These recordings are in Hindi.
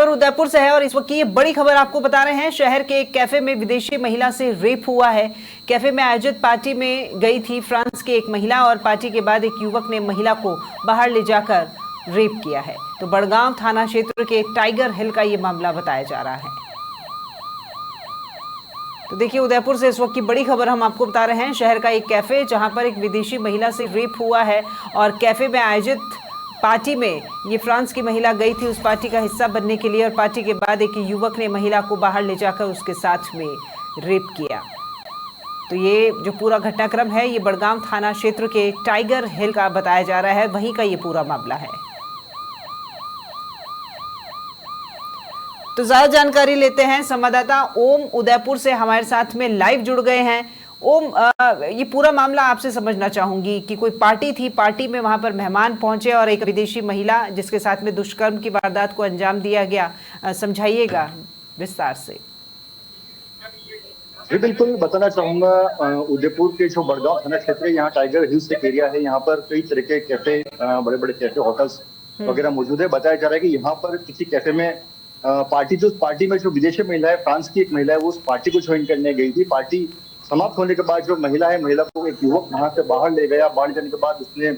खबर उदयपुर से है और इस वक्त की ये बड़ी खबर आपको बता रहे हैं। शहर के एक कैफे में विदेशी महिला से रेप हुआ है। कैफे में आयोजित पार्टी में गई थी फ्रांस की एक महिला और पार्टी के बाद एक युवक ने महिला को बाहर ले जाकर रेप किया है। तो बड़गांव थाना क्षेत्र के टाइगर हिल का ये मामला बताया जा रहा है। तो देखिए, उदयपुर से इस वक्त की बड़ी खबर हम आपको बता रहे हैं। शहर का एक कैफे जहां पर एक विदेशी महिला से रेप हुआ है और कैफे में आयोजित पार्टी में ये फ्रांस की महिला गई थी उस पार्टी का हिस्सा बनने के लिए और पार्टी के बाद एक युवक ने महिला को बाहर ले जाकर उसके साथ में रेप किया। तो ये जो पूरा घटनाक्रम है ये बड़गांव थाना क्षेत्र के टाइगर हिल का बताया जा रहा है, वहीं का ये पूरा मामला है। तो ज्यादा जानकारी लेते हैं, संवाददाता ओम उदयपुर से हमारे साथ में लाइव जुड़ गए हैं। ओम, ये पूरा मामला आपसे समझना चाहूंगी कि कोई पार्टी थी, पार्टी में वहां पर मेहमान पहुंचे और एक विदेशी महिला जिसके साथ में दुष्कर्म की वारदात को अंजाम दिया गया, समझाइएगा विस्तार से। जी बिल्कुल, बताना चाहूंगा उदयपुर के जो बड़गांव थाना क्षेत्र है, यहाँ टाइगर हिल्स एक एरिया है। यहाँ पर कई तरह के कैफे, बड़े बड़े कैफे, होटल्स वगैरह मौजूद है। बताया जा रहा है कि यहाँ पर किसी कैफे में पार्टी में जो विदेशी महिला है, फ्रांस की एक महिला है, वो उस पार्टी को ज्वाइन करने गई थी। पार्टी समाप्त होने के बाद जो महिला है, महिला को एक युवक वहां से बाहर ले गया। बाहर जाने के बाद उसने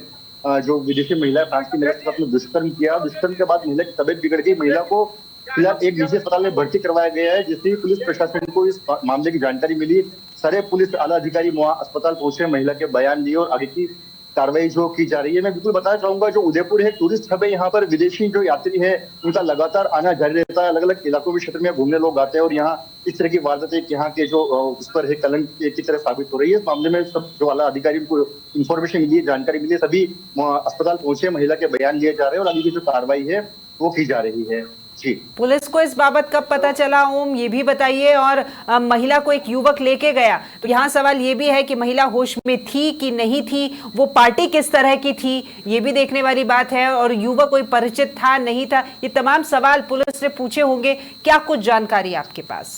जो विदेशी महिला है, फ्रांस की महिला के साथ में दुष्कर्म किया। दुष्कर्म के बाद महिला की तबीयत बिगड़ गई। महिला को फिलहाल एक निजी अस्पताल में भर्ती करवाया गया है। जिससे पुलिस प्रशासन को इस मामले की जानकारी मिली, सारे पुलिस आला अधिकारी वहां अस्पताल पहुंचे, महिला के बयान लिए और आगे की कार्रवाई जो की जा रही है। मैं बिल्कुल बताना चाहूंगा, जो उदयपुर है टूरिस्ट हब है, यहाँ पर विदेशी जो यात्री है उनका लगातार आना जारी रहता है। अलग अलग इलाकों में, क्षेत्र में घूमने लोग आते हैं और यहाँ इस तरह की वारदातें यहाँ के जो उस पर है कलंक की तरह साबित हो रही है। इस मामले में सब जो आला अधिकारी उनको इन्फॉर्मेशन मिली है, जानकारी मिली है, सभी अस्पताल पहुंचे, महिला के बयान लिए जा रहे हैं और आगे की जो कार्रवाई है वो की जा रही है। जी, पुलिस को इस बाबत कब पता चला ओम, ये भी बताइए। और महिला को एक युवक लेके गया, तो यहाँ सवाल ये भी है कि महिला होश में थी कि नहीं थी, वो पार्टी किस तरह की थी, ये भी देखने वाली बात है। और युवक कोई परिचित था नहीं था, ये तमाम सवाल पुलिस से पूछे होंगे। क्या कुछ जानकारी आपके पास?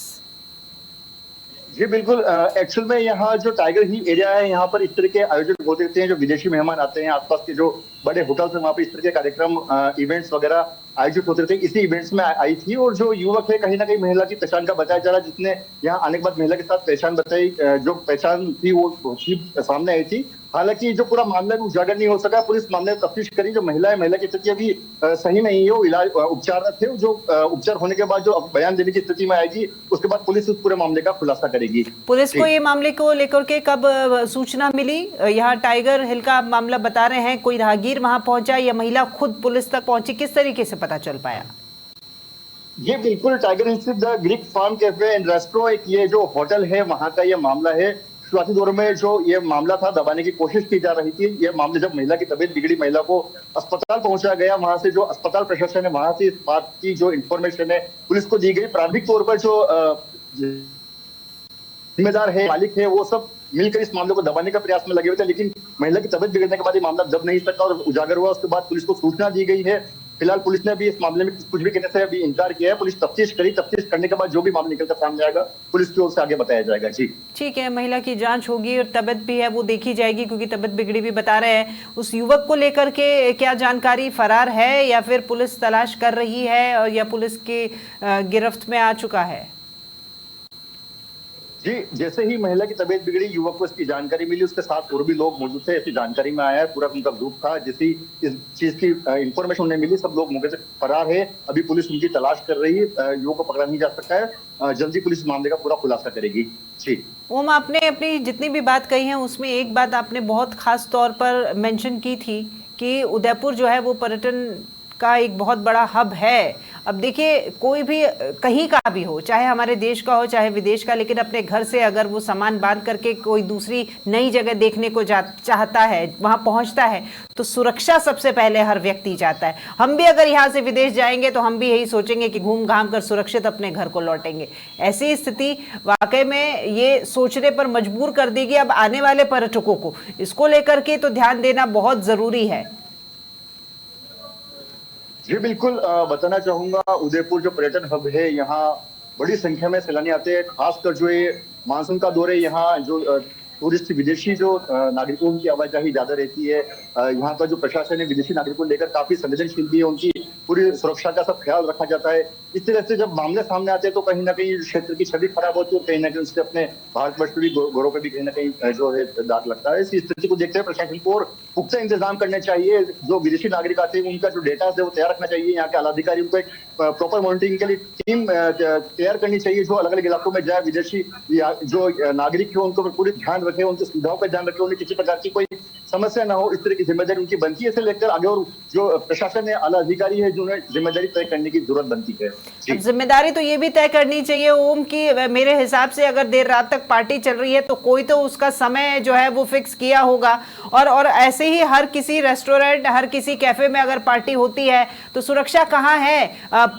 जी बिल्कुल, एक्चुअल में यहाँ जो टाइगर हिल एरिया है, यहाँ पर इस तरह के आयोजन होते रहते हैं। जो विदेशी मेहमान आते हैं, आसपास के जो बड़े होटल्स हैं, वहाँ पे इस तरह के कार्यक्रम, इवेंट्स वगैरह आयोजित होते रहते हैं। इसी इवेंट्स में आई थी और जो युवक है कहीं ना कहीं महिला की पहचान का बताया जा रहा है, जिसने यहाँ आने के बाद महिला के साथ पहचान बताई। जो पहचान थी वो सामने आई थी। हालांकि जो पूरा मामला भी उजागर नहीं हो सका। पुलिस मामले में तफ्तीश करी। जो महिला है, महिला की स्थिति अभी सही नहीं है, वो इलाज उपचार थे। जो उपचार होने के बाद जो बयान देने की स्थिति में आएगी, उसके बाद पुलिस उस पूरे मामले का खुलासा करेगी। पुलिस को ये मामले को लेकर के कब सूचना मिली? यहाँ टाइगर हिल का मामला बता रहे हैं, कोई राहगीर वहां पहुंचा या महिला खुद पुलिस तक पहुंची, किस तरीके से पता चल पाया? ये बिल्कुल टाइगर हिल स्थित the Greek farm cafe and restaurant, एक ये जो होटल है वहां का ये मामला है। शुरुआती दौर में जो ये मामला था, दबाने की कोशिश की जा रही थी। ये मामले जब महिला की तबीयत बिगड़ी, महिला को अस्पताल पहुंचाया गया, वहां से जो अस्पताल प्रशासन है, वहां से इस बात की जो इन्फॉर्मेशन है पुलिस को दी गई। प्रारंभिक तौर पर जो जिम्मेदार है, मालिक है, वो सब मिलकर इस मामले को दबाने का प्रयास में लगे हुए थे। लेकिन महिला की तबीयत बिगड़ने के बाद ये मामला दब नहीं सका और उजागर हुआ। उसके बाद पुलिस को सूचना दी गई है। फिलहाल पुलिस ने भी इस मामले में कुछ भी कहने से अभी इनकार किया है। पुलिस तफ्तीश करी, तफ्तीश करने के बाद जो भी मामला निकलकर सामने आएगा पुलिस की ओर से आगे बताया जाएगा। जी ठीक है, महिला की जांच होगी और तबीयत भी है वो देखी जाएगी, क्योंकि तबीयत बिगड़ी भी बता रहे हैं। उस युवक को लेकर के क्या जानकारी, फरार है या फिर पुलिस तलाश कर रही है और या पुलिस के गिरफ्त में आ चुका है? जी, जैसे ही महिला की तबीयत बिगड़ी, युवक को इसकी जानकारी मिली, उसके साथ और भी लोग मौजूद थे, ऐसी जानकारी में आया है। पूरा उनका ग्रुप था। जैसी इस चीज की इंफॉर्मेशन उन्हें मिली, सब लोग मौके से फरार है। अभी पुलिस उनकी तलाश कर रही है। युवक को पकड़ा नहीं जा सकता है। जल्दी पुलिस मामले का पूरा खुलासा करेगी। जी ओम, आपने अपनी जितनी भी बात कही है उसमें एक बात आपने बहुत खास तौर पर मेंशन की थी कि उदयपुर जो है वो पर्यटन का एक बहुत बड़ा हब है। अब देखिए, कोई भी कहीं का भी हो, चाहे हमारे देश का हो चाहे विदेश का, लेकिन अपने घर से अगर वो सामान बांध करके कोई दूसरी नई जगह देखने को चाहता है, वहां पहुंचता है, तो सुरक्षा सबसे पहले हर व्यक्ति चाहता है। हम भी अगर यहाँ से विदेश जाएंगे तो हम भी यही सोचेंगे कि घूम घाम कर सुरक्षित अपने घर को लौटेंगे। ऐसी स्थिति वाकई में ये सोचने पर मजबूर कर देगी अब आने वाले पर्यटकों को। इसको लेकर के तो ध्यान देना बहुत जरूरी है। जी बिल्कुल, बताना चाहूंगा, उदयपुर जो पर्यटन हब है, यहाँ बड़ी संख्या में सैलानी आते हैं। खासकर जो ये मानसून का दौर है, यहाँ जो टूरिस्ट विदेशी जो नागरिकों की आवाजाही ज्यादा रहती है। यहाँ का जो प्रशासन है विदेशी नागरिकों को लेकर काफी संवेदनशील भी है। उनकी पूरी सुरक्षा का सब ख्याल रखा जाता है। इस तरह से जब मामले सामने आते हैं तो कहीं ना कहीं क्षेत्र की छवि खराब होती है और कहीं ना कहीं उससे अपने भारतवर्ष के भी गौरव पे भी कहीं ना कहीं जो है दाग लगता है। इस स्थिति को देखते हुए प्रशासन को और पुख्ता इंतजाम करने चाहिए। जो विदेशी नागरिक आते हैं उनका जो डेटा है वो तैयार रखना चाहिए। यहाँ के आला अधिकारी उनको एक प्रॉपर मॉनिटरिंग के लिए टीम तैयार करनी चाहिए जो अलग अलग इलाकों में जाए, विदेशी जो नागरिक है उनको पूरी ध्यान रखे, उनकी सुविधाओं पर ध्यान रखे, उन्हें किसी प्रकार की कोई समस्या ना हो। इस तरह की जिम्मेदारी उनकी बनती है, इसे लेकर आगे और जो प्रशासन है, आला अधिकारी है, जिन्हें जिम्मेदारी तय करने की जरूरत बनती है। जिम्मेदारी तो ये भी तय करनी चाहिए ओम की मेरे हिसाब से अगर देर रात तक पार्टी चल रही है तो कोई तो उसका समय जो है वो फिक्स किया होगा। और ऐसे ही हर किसी रेस्टोरेंट, हर किसी कैफे में अगर पार्टी होती है तो सुरक्षा कहाँ है?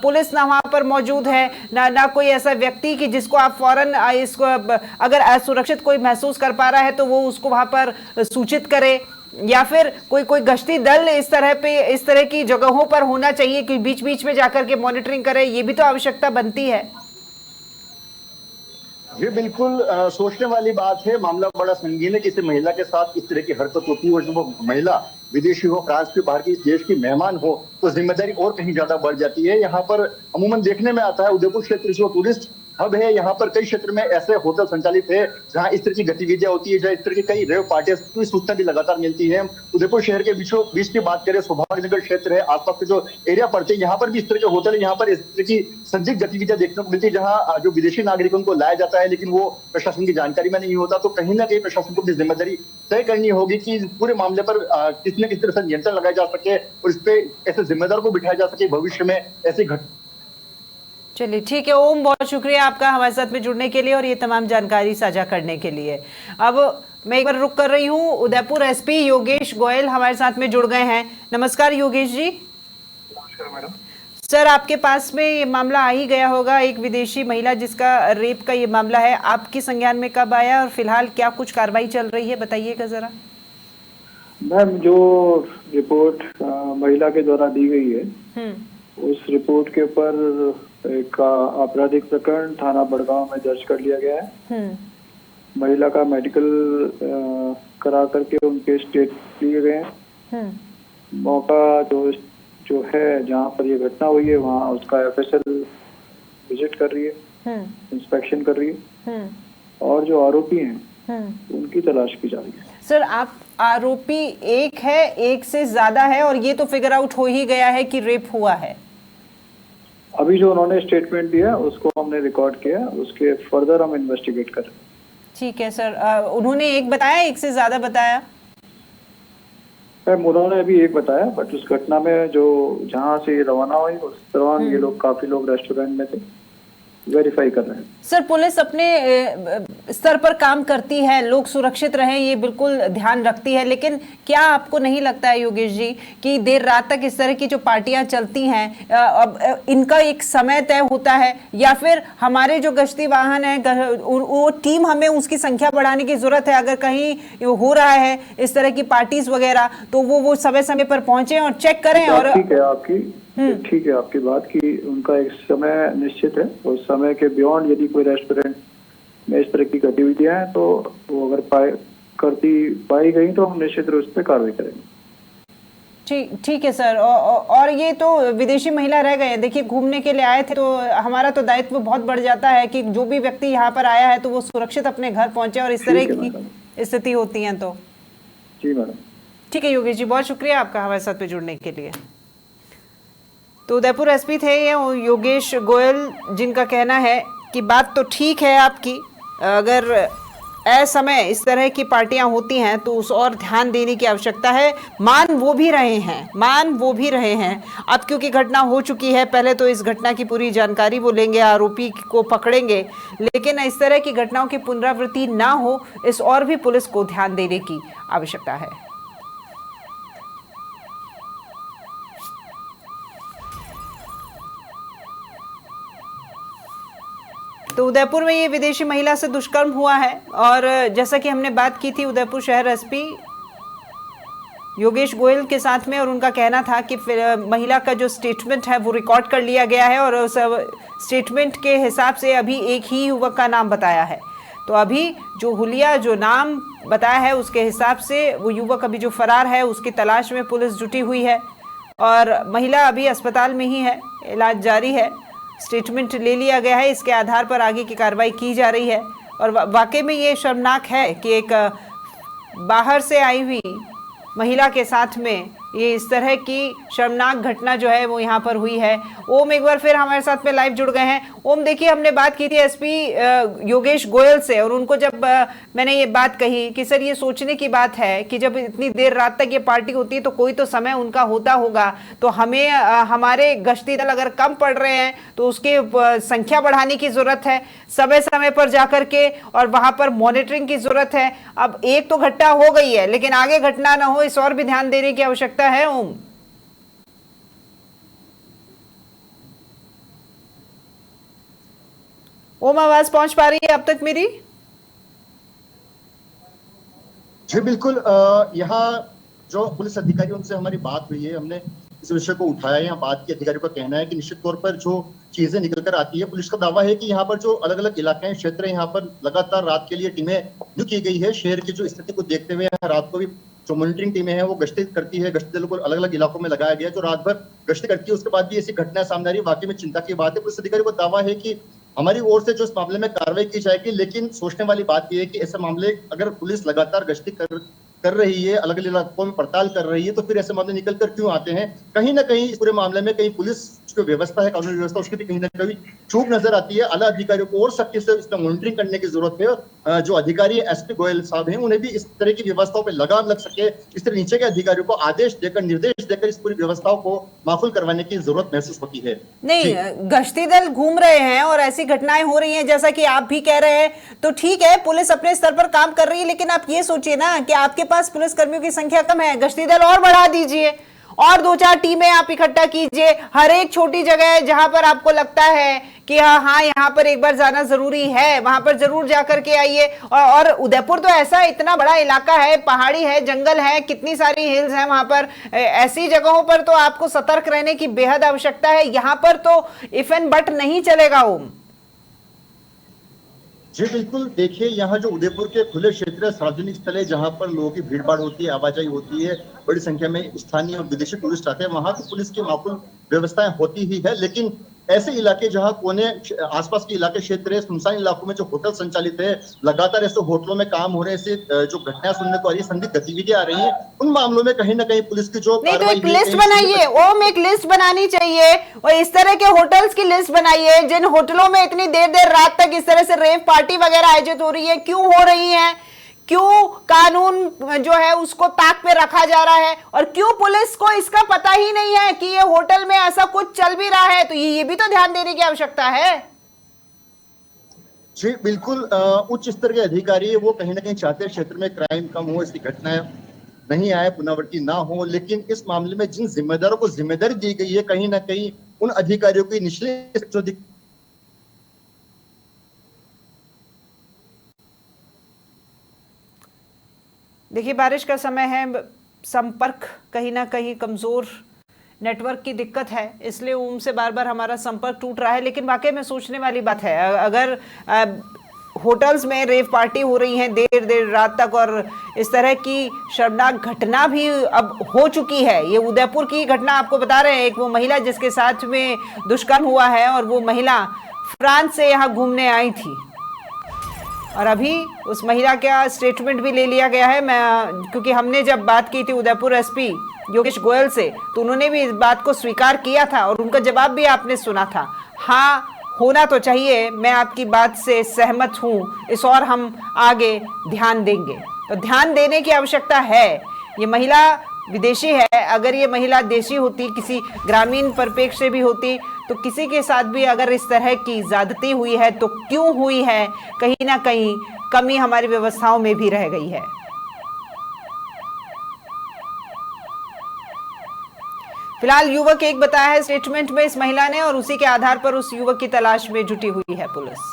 पुलिस ना वहां पर मौजूद है, ना कोई ऐसा व्यक्ति कि जिसको आप फौरन इसको अगर असुरक्षित कोई महसूस कर पा रहा है तो वो उसको वहां पर सूचित करे, या फिर कोई गश्ती दल इस तरह की जगहों पर होना चाहिए कि बीच बीच में जाकर के मॉनिटरिंग करे। ये भी तो आवश्यकता बनती है। ये बिल्कुल सोचने वाली बात है। मामला बड़ा संगीन है। किसी महिला के साथ इस तरह की हरकत होती है और जब वो महिला विदेशी हो, फ्रांस के बाहर की इस देश की मेहमान हो तो जिम्मेदारी और कहीं ज्यादा बढ़ जाती है। यहाँ पर अमूमन देखने में आता है उदयपुर क्षेत्र जो टूरिस्ट हब है, यहाँ पर कई क्षेत्र में ऐसे होटल संचालित है जहाँ इस तरह की गतिविधियां होती है, जहाँ इस तरह की कई रेव पार्टियां की सूचना भी लगातार मिलती है। उदयपुर शहर के बीचों बीच की बात करें, सौभाग्यनगर क्षेत्र है, आसपास के जो एरिया पड़ते हैं, यहाँ पर भी इस तरह के होटल है, यहाँ पर इस तरह की संदिग्ध गतिविधियां देखने को मिलती है जहाँ जो विदेशी नागरिकों को लाया जाता है लेकिन वो प्रशासन की जानकारी में नहीं होता। तो कहीं ना कहीं प्रशासन को अपनी जिम्मेदारी तय करनी होगी कि पूरे मामले पर किसी न किसी तरह से नियंत्रण लगाया जा सके और इस पे ऐसे जिम्मेदार को बिठाया जा सके भविष्य में ऐसी घटना। चलिए ठीक है ओम, बहुत शुक्रिया आपका हमारे साथ में जुड़ने के लिए और ये तमाम जानकारी साझा करने के लिए। अब मैं एक बार रुक कर रही हूँ, उदयपुर एसपी योगेश गोयल हमारे साथ में जुड़ गए हैं। नमस्कार योगेश जी। नमस्कार मैडम। सर आपके पास में ये मामला आ ही गया होगा, एक विदेशी महिला जिसका रेप का ये मामला है, आपके संज्ञान में कब आया और फिलहाल क्या कुछ कार्रवाई चल रही है, बताइएगा जरा। मैम, जो रिपोर्ट महिला के द्वारा दी गई है उस रिपोर्ट के ऊपर एक आपराधिक प्रकरण थाना बड़गांव में दर्ज कर लिया गया है। महिला का मेडिकल करा करके उनके स्टेट लिए गए हैं। मौका जो है जहाँ पर ये घटना हुई है वहाँ उसका एफएसएल विजिट कर रही है, इंस्पेक्शन कर रही है और जो आरोपी हैं उनकी तलाश की जा रही है। सर आप आरोपी एक है, एक से ज्यादा है, और ये तो फिगर आउट हो ही गया है कि रेप हुआ है? अभी जो उन्होंने स्टेटमेंट दिया उसको हमने रिकॉर्ड किया, उसके फर्दर हम इन्वेस्टिगेट कर रहे हैं। ठीक है सर, उन्होंने एक बताया, एक से ज्यादा बताया? उन्होंने अभी एक बताया, बट उस घटना में जो जहां से ये रवाना हुई उस दौरान ये लोग काफी लोग रेस्टोरेंट में थे, वेरीफाई कर रहे हैं। सर पुलिस अपने स्तर पर काम करती है, लोग सुरक्षित रहें ये बिल्कुल ध्यान रखती है, लेकिन क्या आपको नहीं लगता है योगेश जी कि देर रात तक इस तरह की जो पार्टियां चलती हैं अब इनका एक समय तय होता है, या फिर हमारे जो गश्ती वाहन है वो टीम, हमें उसकी संख्या बढ़ाने की जरूरत है? अगर कहीं हो रहा है इस तरह की पार्टीज वगैरह तो वो समय समय पर पहुंचे और चेक करें। और ठीक है आपकी बात कि उनका एक समय निश्चित है, उस समय के बियॉन्ड यदि कोई रेस्टोरेंट में इस तरह की गतिविधियां हैं तो वो अगर पाई गई तो हम निश्चित रूप से कार्रवाई करेंगे। ठीक है सर। और ये तो विदेशी महिला रह गए, देखिए घूमने के लिए आए थे तो हमारा तो दायित्व बहुत बढ़ जाता है कि जो भी व्यक्ति यहाँ पर आया है तो वो सुरक्षित अपने घर पहुंचे, और इस तरह की स्थिति होती है तो। जी मैडम। ठीक है योगेश जी, बहुत शुक्रिया आपका हमारे साथ में जुड़ने के लिए। तो उदयपुर एसपी थे ये योगेश गोयल, जिनका कहना है कि बात तो ठीक है आपकी, अगर असमय इस तरह की पार्टियां होती हैं तो उस और ध्यान देने की आवश्यकता है। मान वो भी रहे हैं अब क्योंकि घटना हो चुकी है, पहले तो इस घटना की पूरी जानकारी वो लेंगे, आरोपी को पकड़ेंगे, लेकिन इस तरह की घटनाओं की पुनरावृत्ति ना हो इस और भी पुलिस को ध्यान देने की आवश्यकता है। तो उदयपुर में ये विदेशी महिला से दुष्कर्म हुआ है, और जैसा कि हमने बात की थी उदयपुर शहर एसपी योगेश गोयल के साथ में, और उनका कहना था कि महिला का जो स्टेटमेंट है वो रिकॉर्ड कर लिया गया है और उस स्टेटमेंट के हिसाब से अभी एक ही युवक का नाम बताया है। तो अभी जो हुलिया जो नाम बताया है उसके हिसाब से वो युवक अभी जो फरार है उसकी तलाश में पुलिस जुटी हुई है, और महिला अभी अस्पताल में ही है, इलाज जारी है। स्टेटमेंट ले लिया गया है, इसके आधार पर आगे की कार्रवाई की जा रही है। और वाकई में ये शर्मनाक है कि एक बाहर से आई हुई महिला के साथ में ये इस तरह की शर्मनाक घटना जो है वो यहाँ पर हुई है। ओम एक बार फिर हमारे साथ में लाइव जुड़ गए हैं। ओम देखिए, हमने बात की थी एसपी योगेश गोयल से, और उनको जब मैंने ये बात कही कि सर ये सोचने की बात है कि जब इतनी देर रात तक ये पार्टी होती है तो कोई तो समय उनका होता होगा, तो हमें हमारे गश्ती दल अगर कम पड़ रहे हैं तो उसकी संख्या बढ़ाने की जरूरत है, समय समय पर जाकर के, और वहां पर मॉनिटरिंग की जरूरत है। अब एक तो घटना हो गई है, लेकिन आगे घटना ना हो इस और भी ध्यान देने की आवश्यकता है। ओम आवाज पहुंच पा रही है अब तक मेरी? जी बिल्कुल। यहाँ जो पुलिस अधिकारी उनसे हमारी बात हुई है, हमने इस विषय को उठाया। यहाँ बात की अधिकारियों का कहना है कि निश्चित तौर पर जो चीजें निकल कर आती है, पुलिस का दावा है कि यहाँ पर जो अलग अलग इलाके हैं, क्षेत्र है, यहाँ पर लगातार रात के लिए टीमें नियुक्त की गई है। शहर की जो स्थिति को देखते हुए यहाँ रात को भी जो मॉनिटरिंग टीमें हैं वो गश्ती करती है। गश्ती दलों को अलग अलग इलाकों में लगाया गया जो रात भर गश्ती करती है। उसके बाद भी ऐसी घटनाएं सामने आ रही है, वाकई में चिंता की बात है। पुलिस अधिकारी को दावा है कि हमारी ओर से जो इस मामले में कार्रवाई की जाएगी, लेकिन सोचने वाली बात यह है कि ऐसे मामले अगर पुलिस लगातार गश्ती कर रही है, अलग अलग इलाकों में पड़ताल कर रही है, तो फिर ऐसे मामले निकल कर क्यों आते हैं? कहीं ना कहीं इस पूरे मामले में कहीं पुलिस जो व्यवस्था है, कानूनी व्यवस्था, उसकी भी कहीं ना कहीं चूक नजर आती है। आला अधिकारियों को और सख्ती से इसका मॉनिटरिंग करने की जरूरत है। जो अधिकारी एसपी गोयल साहब हैं, उन्हें भी इस तरह की व्यवस्थाओं पर लगाम लग सके, इस तरह नीचे के अधिकारियों को आदेश देकर, निर्देश देकर इस पूरी व्यवस्थाओं को माकूल करवाने की जरूरत महसूस होती है। नहीं, गश्ती दल घूम रहे हैं और ऐसी घटनाएं हो रही हैं जैसा कि आप भी कह रहे हैं, तो ठीक है, पुलिस अपने स्तर पर काम कर रही है, लेकिन आप ये सोचिए ना कि आपके पास पुलिस कर्मियों की संख्या कम है, गश्ती दल और बढ़ा दीजिए, और 2-4 टीमें आप इकट्ठा कीजिए हर एक छोटी जगह जहां पर आपको लगता है कि हाँ यहाँ पर एक बार जाना जरूरी है, वहां पर जरूर जाकर के आइए। और उदयपुर तो ऐसा इतना बड़ा इलाका है, पहाड़ी है, जंगल है, कितनी सारी हिल्स हैं वहां पर, ऐसी जगहों पर तो आपको सतर्क रहने की बेहद आवश्यकता है। यहाँ पर तो इफ एंड बट नहीं चलेगा। ओम जी बिल्कुल, देखिए यहाँ जो उदयपुर के खुले क्षेत्र, सार्वजनिक स्थल है, जहाँ पर लोगों की भीड़ भाड़ होती है, आवाजाही होती है, बड़ी संख्या में स्थानीय और विदेशी टूरिस्ट आते हैं, वहां तो पुलिस की माकूल व्यवस्थाएं होती ही है। लेकिन ऐसे इलाके जहां कोने आसपास के इलाके क्षेत्र है, सुनसान इलाकों में जो होटल संचालित है, लगातार ऐसे होटलों में काम हो रहे हैं, ऐसे जो घटनाएं सुनने को आ रही है, संदिग्ध गतिविधियां आ रही हैं, उन मामलों में कहीं ना कहीं पुलिस की जो नहीं, तो एक लिस्ट बनाइए ओम, एक लिस्ट बनानी चाहिए, और इस तरह के होटल्स की लिस्ट बनाइए जिन होटलों में इतनी देर देर रात तक इस तरह से रेव पार्टी वगैरह आयोजित हो रही है, क्यों हो रही है, क्यों कानून जो है उसको ताक पे रखा जा रहा है, और क्यों पुलिस को इसका पता ही नहीं है कि ये होटल में ऐसा कुछ चल भी रहा है। तो ये भी तो ध्यान देने की आवश्यकता है। जी बिल्कुल, उच्च स्तर के अधिकारी वो कहीं ना कहीं चाहते हैं क्षेत्र में क्राइम कम हो, ऐसी घटनाएं नहीं आए, पुनरावृत्ति ना हो, लेकिन इस मामले में जिन जिम्मेदारों को जिम्मेदारी दी गई है, कहीं ना कहीं उन अधिकारियों की निचले जो देखिए, बारिश का समय है, संपर्क कहीं ना कहीं कमजोर, नेटवर्क की दिक्कत है, इसलिए ओम से बार बार हमारा संपर्क टूट रहा है। लेकिन वाकई में सोचने वाली बात है, अगर होटल्स में रेव पार्टी हो रही हैं देर देर रात तक, और इस तरह की शर्मनाक घटना भी अब हो चुकी है। ये उदयपुर की घटना आपको बता रहे हैं, एक वो महिला जिसके साथ में दुष्कर्म हुआ है, और वो महिला फ्रांस से यहाँ घूमने आई थी, और अभी उस महिला का स्टेटमेंट भी ले लिया गया है। क्योंकि हमने जब बात की थी उदयपुर एसपी योगेश गोयल से, तो उन्होंने भी इस बात को स्वीकार किया था, और उनका जवाब भी आपने सुना था। हाँ, होना तो चाहिए, मैं आपकी बात से सहमत हूँ, इस और हम आगे ध्यान देंगे। तो ध्यान देने की आवश्यकता है। ये महिला विदेशी है, अगर ये महिला देशी होती, किसी ग्रामीण परिप्रेक्ष्य से भी होती, तो किसी के साथ भी अगर इस तरह की ज्यादती हुई है तो क्यों हुई है, कहीं ना कहीं कमी हमारी व्यवस्थाओं में भी रह गई है। फिलहाल युवक एक बताया है स्टेटमेंट में इस महिला ने, और उसी के आधार पर उस युवक की तलाश में जुटी हुई है पुलिस।